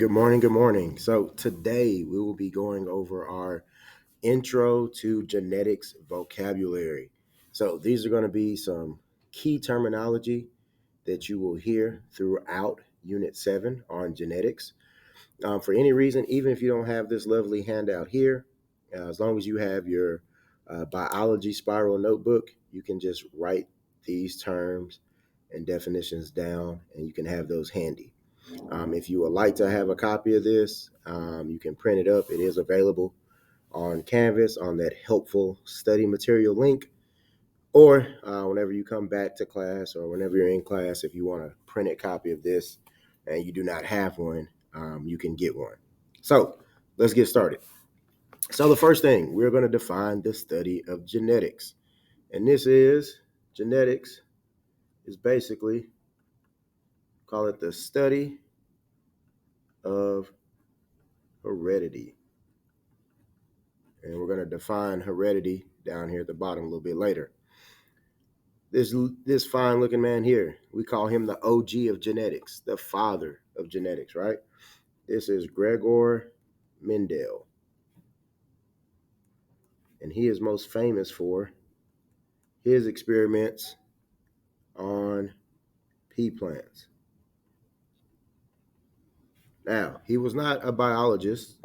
Good morning. Good morning. So today we will be going over our intro to genetics vocabulary. So these are going to be some key terminology that you will hear throughout Unit 7 on genetics. For any reason, even if you don't have this lovely handout here, as long as you have your biology spiral notebook, you can just write these terms and definitions down and you can have those handy. If you would like to have a copy of this, you can print it up. It is available on Canvas on that helpful study material link. Or whenever you come back to class or whenever you're in class, if you want a printed copy of this and you do not have one, you can get one. So let's get started. So the first thing, we're going to define the study of genetics. And this is, genetics is basically, call it the study of heredity. And we're going to define heredity down here at the bottom a little bit later. This fine looking man here, we call him the OG of genetics, the father of genetics, right? This is Gregor Mendel. And he is most famous for his experiments on pea plants. Now, he was not a biologist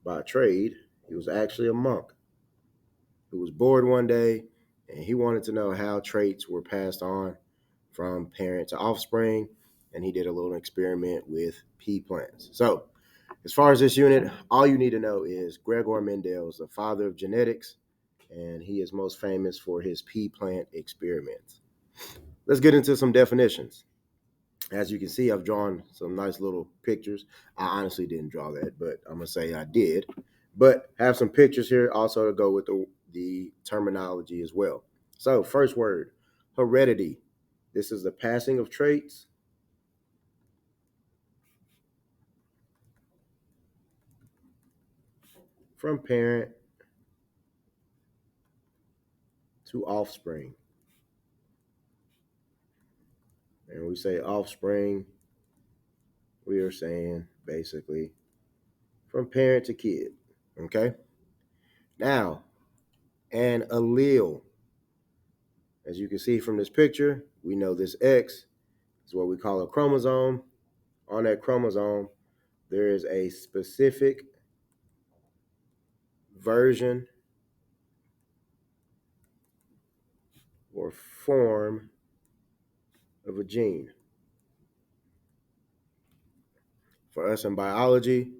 by trade. He was actually a monk who was bored one day and he wanted to know how traits were passed on from parent to offspring, and he did a little experiment with pea plants. So, as far as this unit, all you need to know is Gregor Mendel is the father of genetics, and he is most famous for his pea plant experiments. Let's get into some definitions. As you can see, I've drawn some nice little pictures. I honestly didn't draw that, but I'm going to say I did. But have some pictures here also to go with the terminology as well. So, first word, heredity. This is the passing of traits from parent to offspring. And when we say offspring, we are saying basically from parent to kid. Okay? Now, an allele. As you can see from this picture, we know this X is what we call a chromosome. On that chromosome, there is a specific version or form of a gene. For us in biology,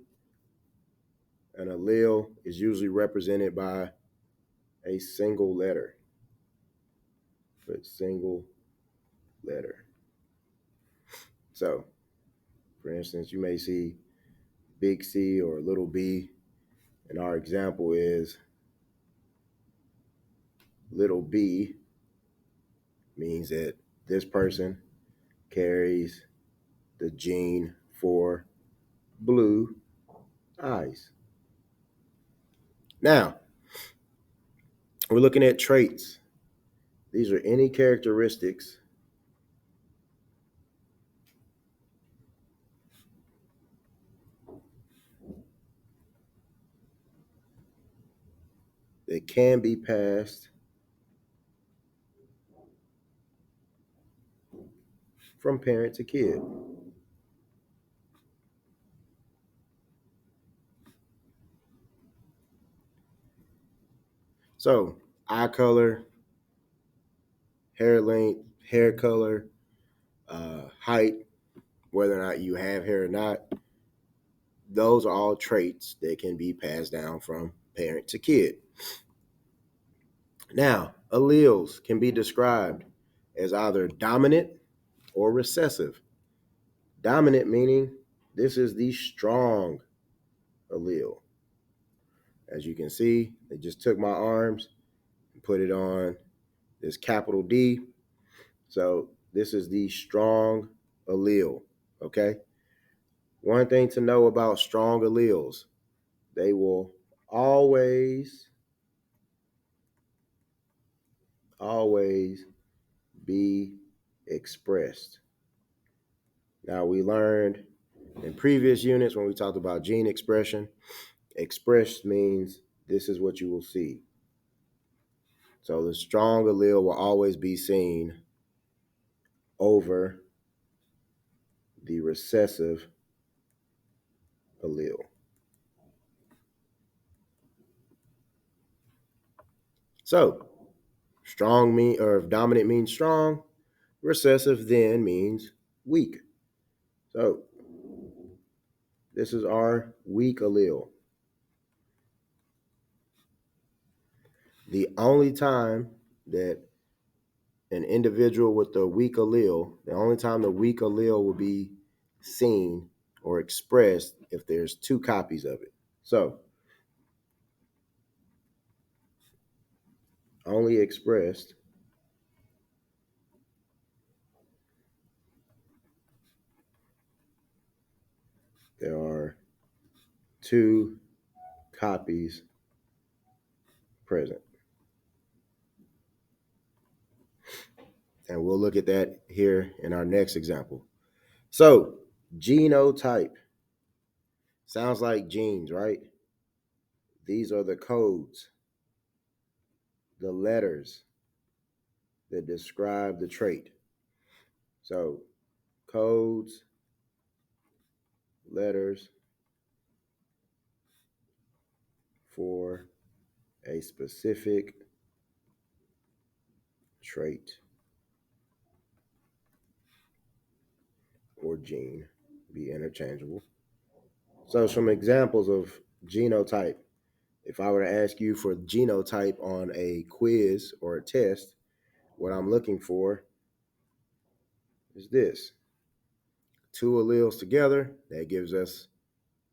an allele is usually represented by a single letter. Put single letter. So, for instance, you may see big C or little b, and our example is little b means that this person carries the gene for blue eyes. Now, we're looking at traits. These are any characteristics that can be passed from parent to kid. So, eye color, hair length, hair color, height, whether or not you have hair or not, those are all traits that can be passed down from parent to kid. Now, alleles can be described as either dominant or recessive. Dominant meaning this is the strong allele. As you can see, they just took my arms and put it on this capital D. So this is the strong allele, okay? One thing to know about strong alleles, they will always be expressed. Now we learned In previous units, when we talked about gene expression, expressed means this is what you will see. So the strong allele will always be seen over the recessive allele. So strong mean, or if dominant means strong, recessive then means weak. So this is our weak allele. The only time that an individual with the weak allele, the only time the weak allele will be seen or expressed if there's two copies of it. So only expressed there are two copies present. And we'll look at that here in our next example. So, genotype sounds like genes, right? These are the codes, the letters that describe the trait. So, codes, letters for a specific trait or gene, be interchangeable. So, some examples of genotype. If I were to ask you for genotype on a quiz or a test, what I'm looking for is this. Two alleles together, that gives us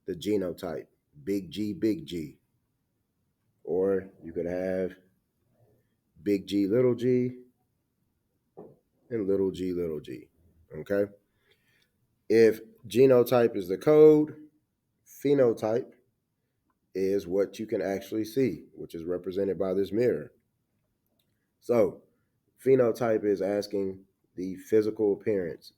the genotype, big G, big G. Or you could have big G, and little g, little g. Okay? If genotype is the code, phenotype is what you can actually see, which is represented by this mirror. So, phenotype is asking the physical appearance.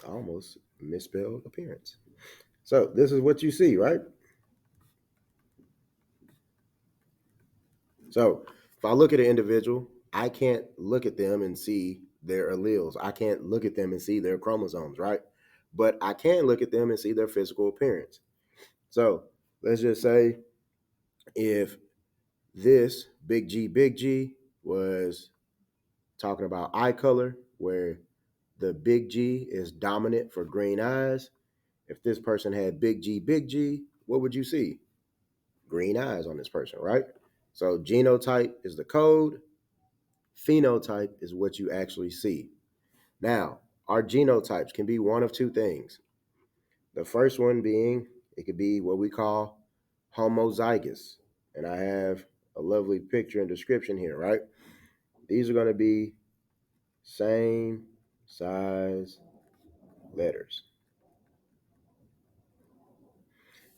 I almost misspelled appearance. So, this is what you see, right? So, if I look at an individual, I can't look at them and see their alleles. I can't look at them and see their chromosomes, right? But I can look at them and see their physical appearance. So, let's just say if this big G was talking about eye color, where the big G is dominant for green eyes. If this person had big G, what would you see? Green eyes on this person, right? So genotype is the code, phenotype is what you actually see. Now, our genotypes can be one of two things. The first one being, it could be what we call homozygous. And I have a lovely picture and description here, right? These are going to be same size letters.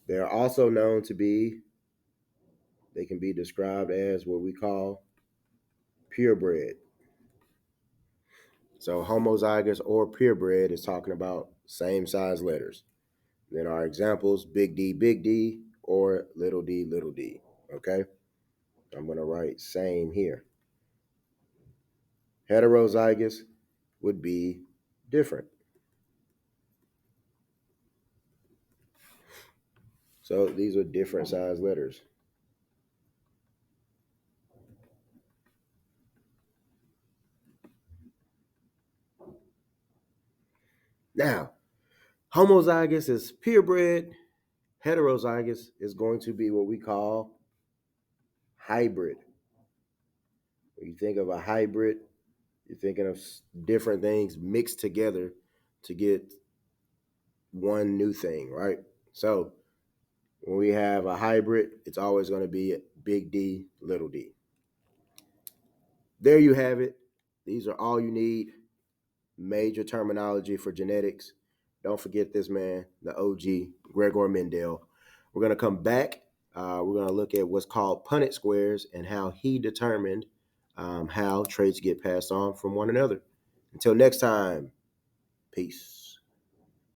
They're also known to be, they can be described as what we call purebred. So homozygous or purebred is talking about same size letters. Then our examples, big D, or little d. Okay? I'm going to write same here. Heterozygous would be different. So these are different size letters. Now, homozygous is purebred. Heterozygous is going to be what we call hybrid. When you think of a hybrid, you're thinking of different things mixed together to get one new thing, right? So when we have a hybrid, it's always going to be big D, little d. There you have it. These are all you need. Major terminology for genetics. Don't forget this man, the OG, Gregor Mendel. We're going to come back. We're going to look at what's called Punnett squares and how he determined how traits get passed on from one another. Until next time, peace.